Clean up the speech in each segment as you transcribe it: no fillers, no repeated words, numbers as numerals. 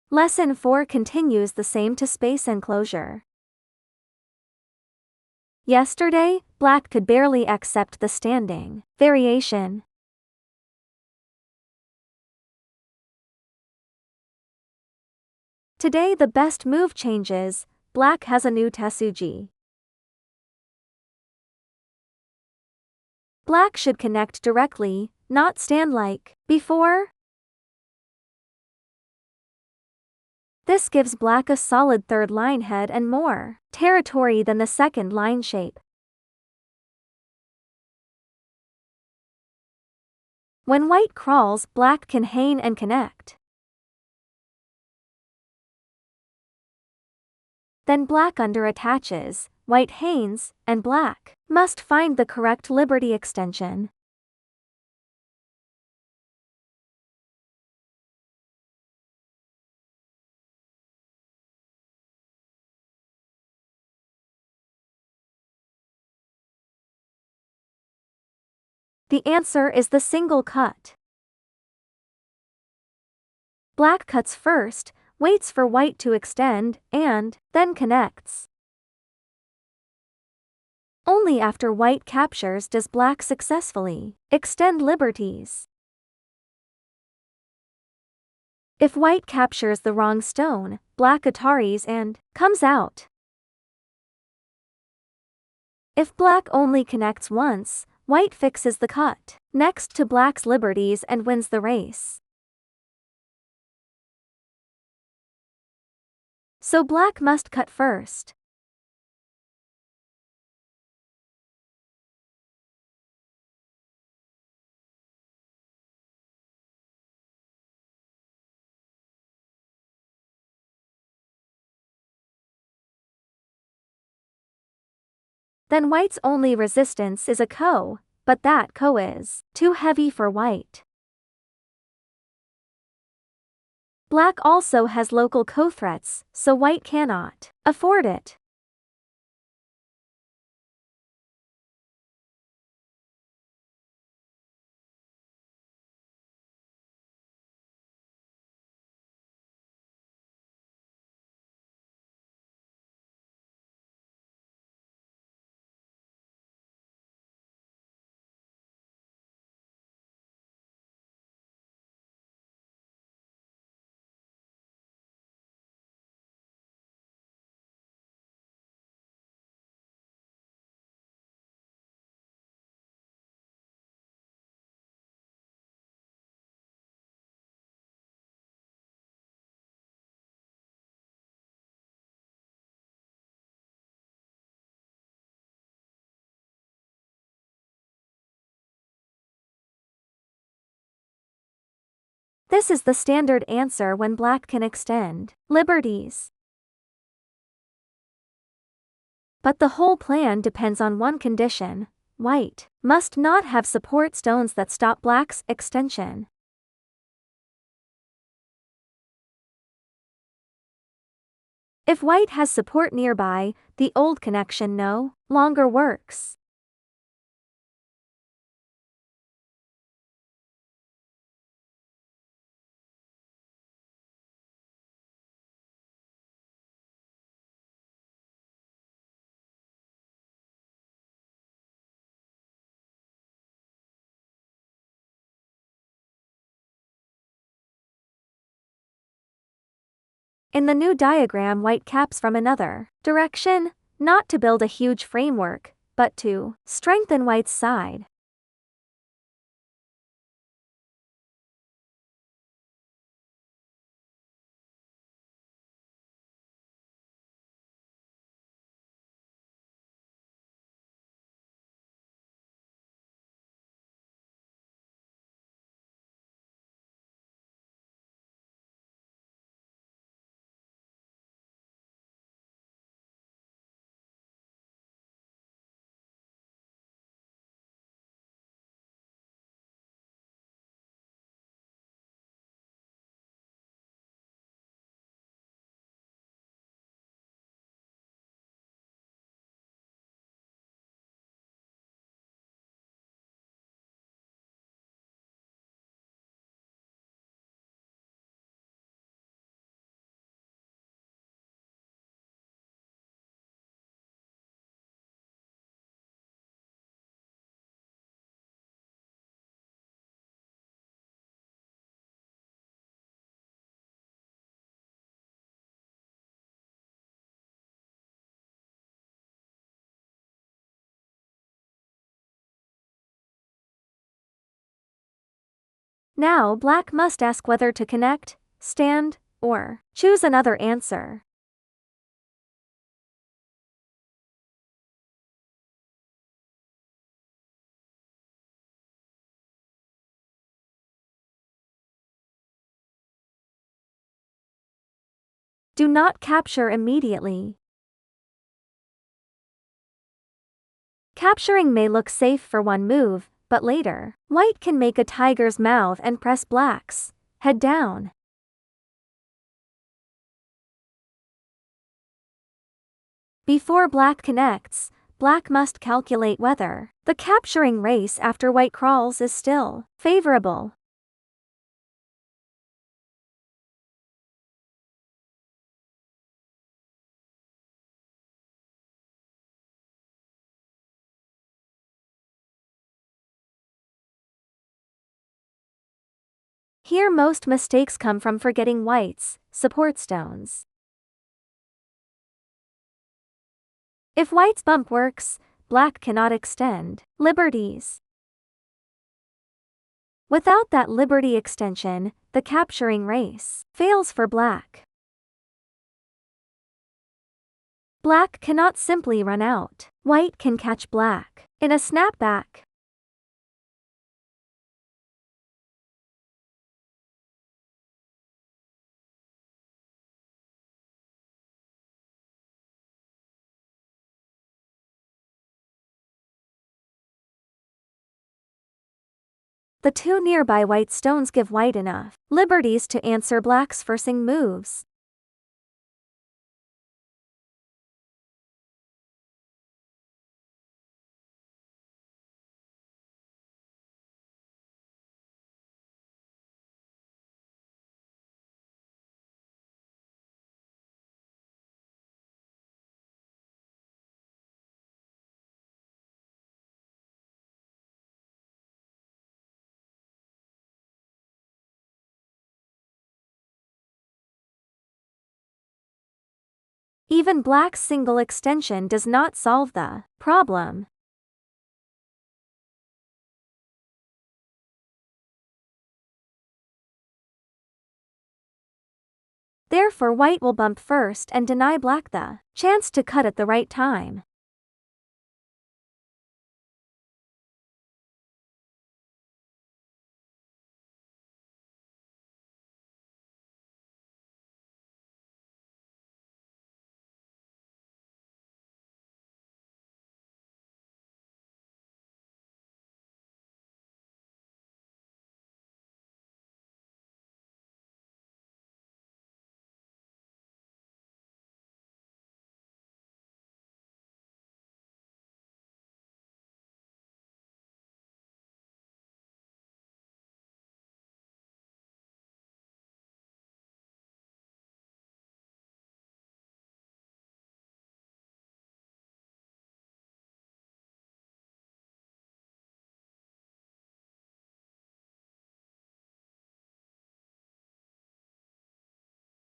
Lesson 4 continues the same to space enclosure. Yesterday, Black could barely accept the standing variation. Today the best move changes. Black has a new tesuji. Black should connect directly, not stand like before. This gives Black a solid third line head and more territory than the second line shape. When White crawls, Black can hang and connect. Then Black under-attaches, White hangs, and Black must find the correct liberty extension. The answer is the single cut. Black cuts first, waits for White to extend, and then connects. Only after White captures does Black successfully extend liberties. If White captures the wrong stone, Black ataris and comes out. If Black only connects once, White fixes the cut next to Black's liberties and wins the race. So Black must cut first. Then White's only resistance is a ko, but that ko is too heavy for White. Black also has local ko threats, so White cannot afford it. This is the standard answer when Black can extend liberties. But the whole plan depends on one condition: White must not have support stones that stop Black's extension. If White has support nearby, the old connection no longer works. In the new diagram, White caps from another direction, not to build a huge framework, but to strengthen White's side. Now black must ask whether to connect, stand, or choose another answer. Do not capture immediately. Capturing may look safe for one move, but later, white can make a tiger's mouth and press black's head down. Before black connects, black must calculate whether the capturing race after white crawls is still favorable. Here most mistakes come from forgetting white's support stones. If white's bump works, black cannot extend liberties. Without that liberty extension, the capturing race fails for black. Black cannot simply run out. White can catch black in a snapback. The two nearby white stones give white enough liberties to answer black's forcing moves. Even black's single extension does not solve the problem. Therefore white will bump first and deny black the chance to cut at the right time.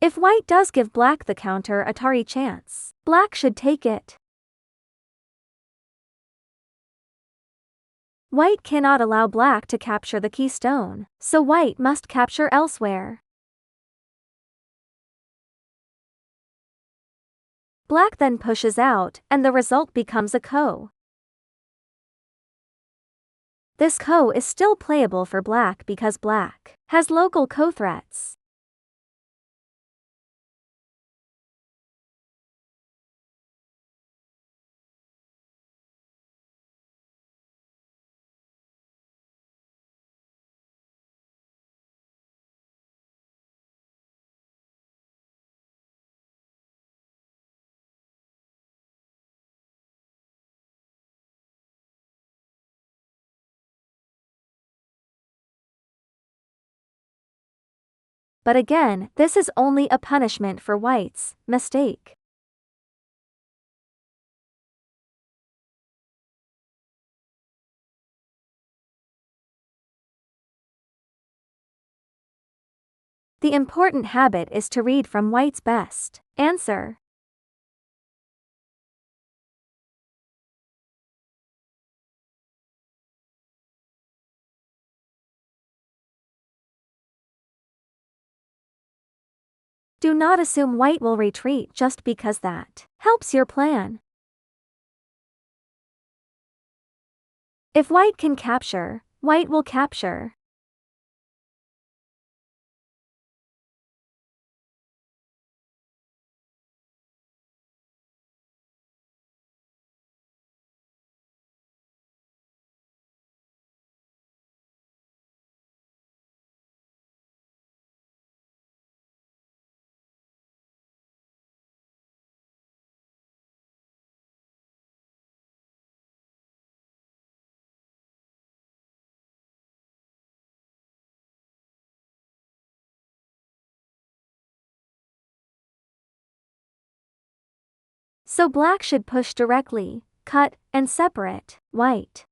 If white does give black the counter Atari chance, black should take it. White cannot allow black to capture the keystone, so white must capture elsewhere. Black then pushes out, and the result becomes a ko. This ko is still playable for black because black has local ko threats. But again, this is only a punishment for white's mistake. The important habit is to read from white's best answer. Do not assume white will retreat just because that helps your plan. If white can capture, white will capture. So black should push directly, cut, and separate white.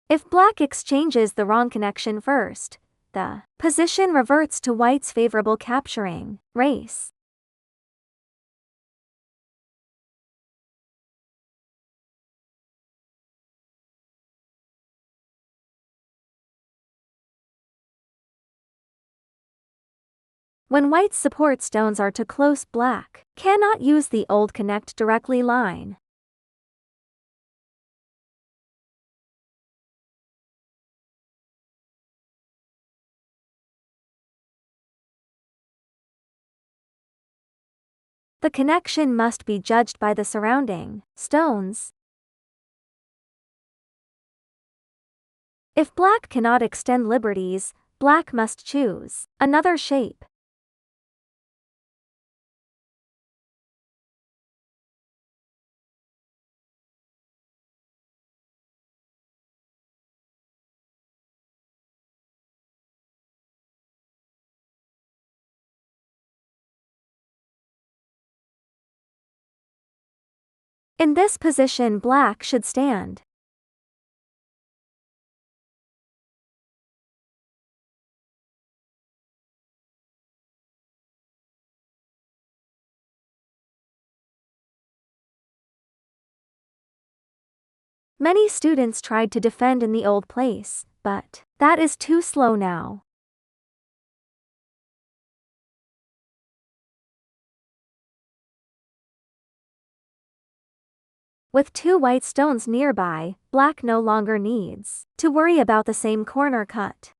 If black exchanges the wrong connection first, the position reverts to white's favorable capturing race. When white's support stones are too close, black cannot use the old connect directly line. The connection must be judged by the surrounding stones. If black cannot extend liberties, black must choose another shape. In this position, black should stand. Many students tried to defend in the old place, but that is too slow now. With two white stones nearby, black no longer needs to worry about the same corner cut.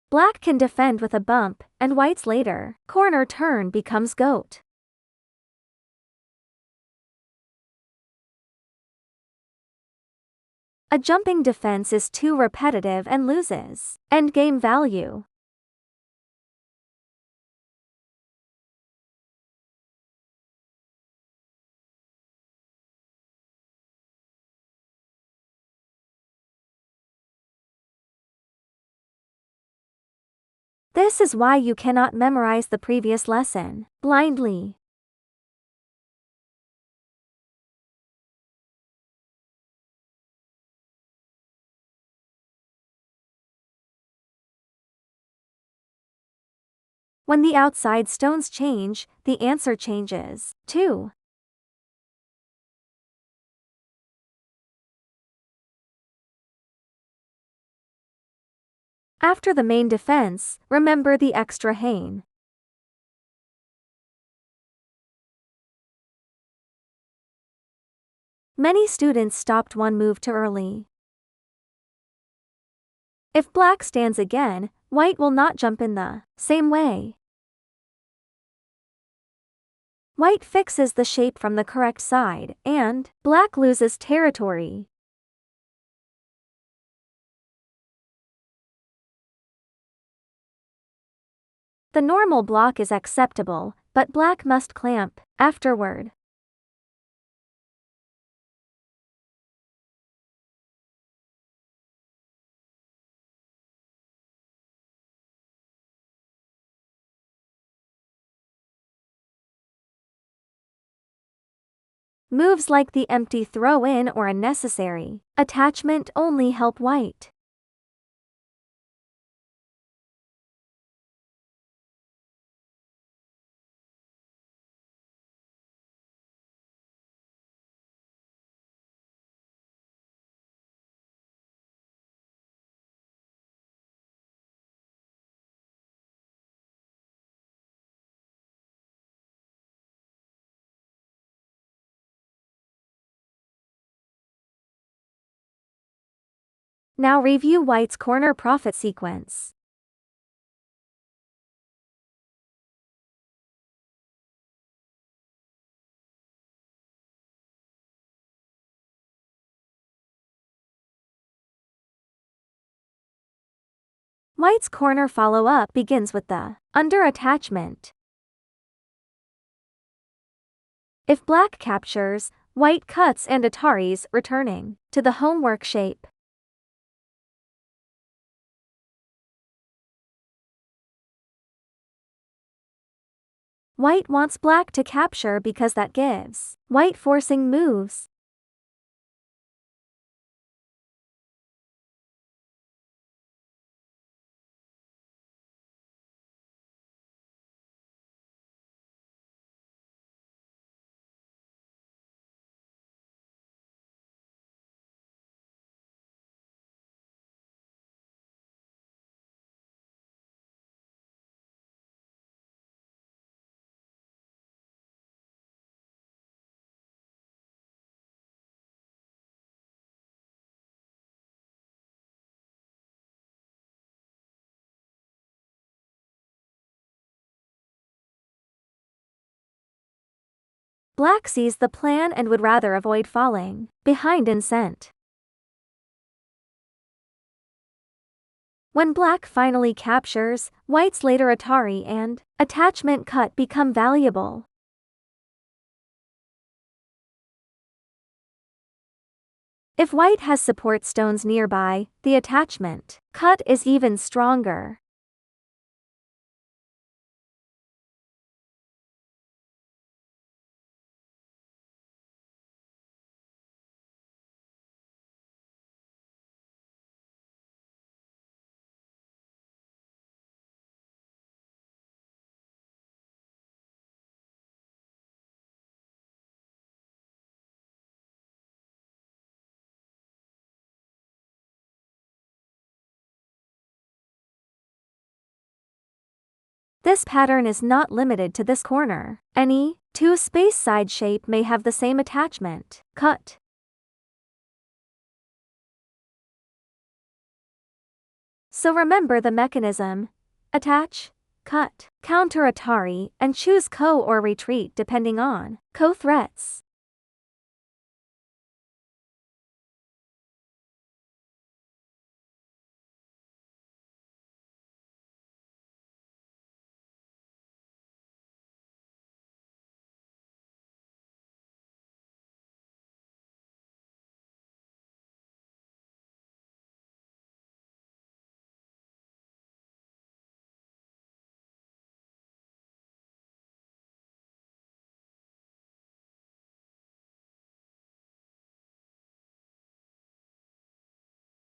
Black can defend with a bump, and white's later corner turn becomes goat. A jumping defense is too repetitive and loses endgame value. This is why you cannot memorize the previous lesson blindly. When the outside stones change, the answer changes, too. After the main defense, remember the extra hane. Many students stopped one move too early. If black stands again, white will not jump in the same way. White fixes the shape from the correct side, and black loses territory. The normal block is acceptable, but black must clamp afterward. Moves like the empty throw-in or unnecessary attachment only help white. Now review white's corner profit sequence. White's corner follow-up begins with the under attachment. If black captures, white cuts and Atari's returning to the homework shape. White wants black to capture because that gives white forcing moves. Black sees the plan and would rather avoid falling behind in scent. When black finally captures, white's later Atari and attachment cut become valuable. If white has support stones nearby, the attachment cut is even stronger. This pattern is not limited to this corner. Any two-space side shape may have the same attachment cut. So remember the mechanism: attach, cut, counter Atari, and choose co or retreat depending on co-threats.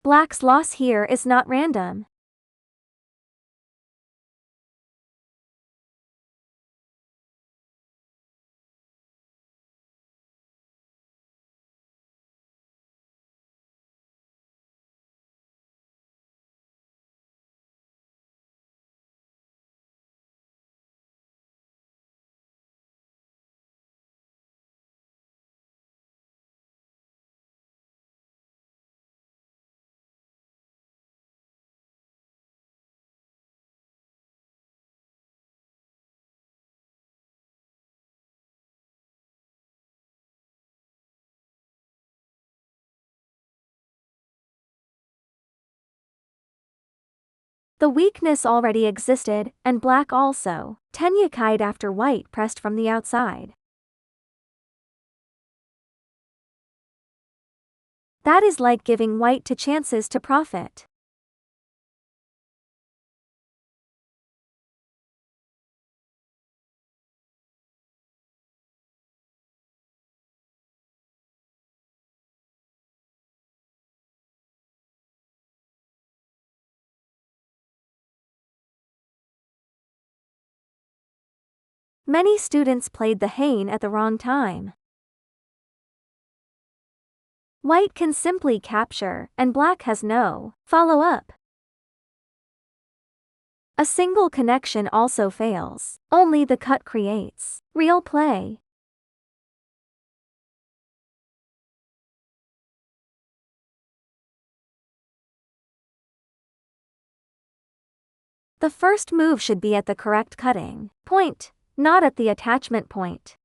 Black's loss here is not random. The weakness already existed, and black also tenukied after white pressed from the outside. That is like giving white two chances to profit. Many students played the Hane at the wrong time. White can simply capture, and black has no follow-up. A single connection also fails. Only the cut creates real play. The first move should be at the correct cutting point, not at the attachment point.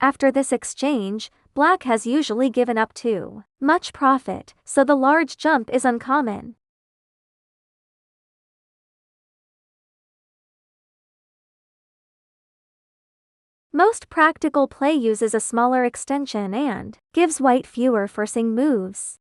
After this exchange, black has usually given up too much profit, so the large jump is uncommon. Most practical play uses a smaller extension and gives white fewer forcing moves.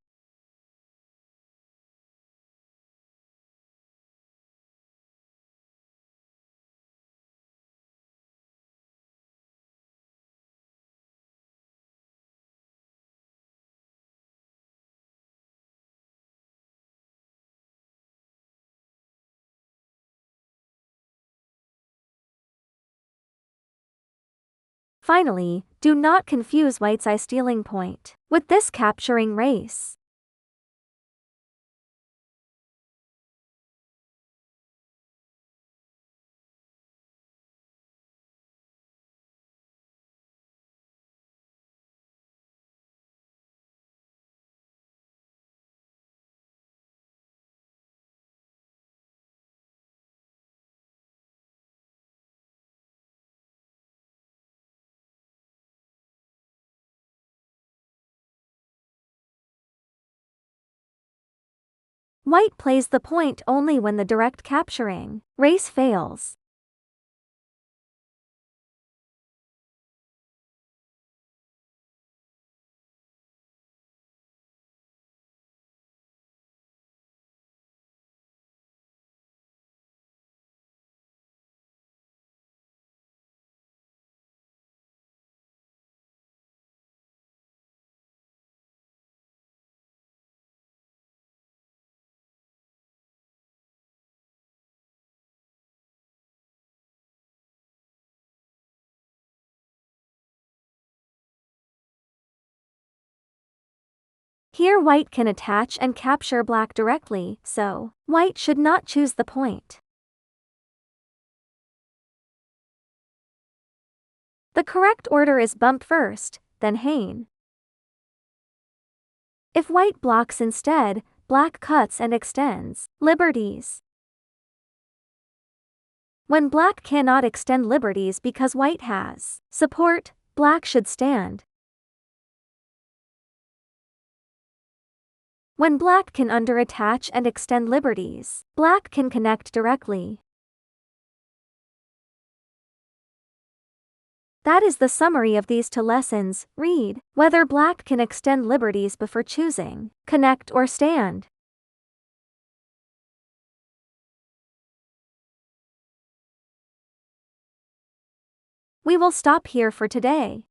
Finally, do not confuse white's eye-stealing point with this capturing race. White plays the point only when the direct capturing race fails. Here white can attach and capture black directly, so white should not choose the point. The correct order is bump first, then Hane. If white blocks instead, black cuts and extends liberties. When black cannot extend liberties because white has support, black should stand. When black can under-attach and extend liberties, black can connect directly. That is the summary of these two lessons. Read whether black can extend liberties before choosing connect or stand. We will stop here for today.